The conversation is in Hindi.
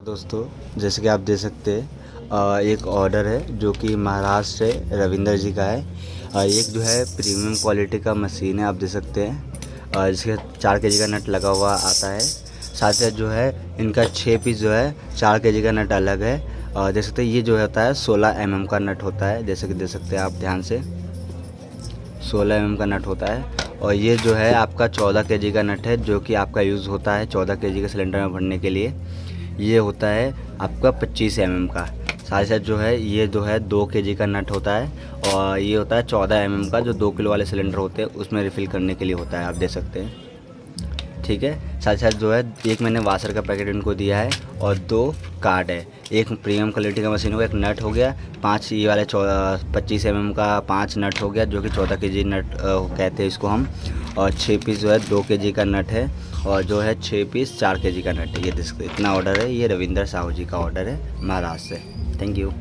दोस्तों, जैसे कि आप देख सकते हैं एक ऑर्डर है जो कि महाराष्ट्र से रविंदर जी का है। एक जो है प्रीमियम क्वालिटी का मशीन है, आप देख सकते हैं जिसके 4 केजी का नट लगा हुआ आता है। साथ साथ जो है इनका 6 पीस जो है 4 केजी का नट अलग है। देख सकते हैं ये जो होता है 16 mm का नट होता है, जैसे कि देख सकते हैं आप ध्यान से 16 mm का नट होता है। और ये जो है आपका 14 केजी का नट है जो कि आपका यूज़ होता है 14 केजी के सिलेंडर में भरने के लिए। ये होता है आपका 25 mm का। साथ साथ जो है ये जो है 2 केजी का नट होता है और ये होता है 14 mm का, जो 2 किलो वाले सिलेंडर होते हैं उसमें रिफ़िल करने के लिए होता है, आप देख सकते हैं। ठीक है, साथ साथ जो है एक मैंने वाशर का पैकेट इनको दिया है और 2 कार्ड है। एक प्रीमियम क्वालिटी का मशीन हो गया, एक नट हो गया, 5 ये वाले 25 mm का 5 नट हो गया जो कि 14 केजी नट कहते हैं इसको हम। और 6 पीस जो है 2 केजी का नट है और जो है 6 पीस 4 केजी का नट है। ये इतना ऑर्डर है, ये रविंदर साहू जी का ऑर्डर है महाराष्ट्र से। Thank you.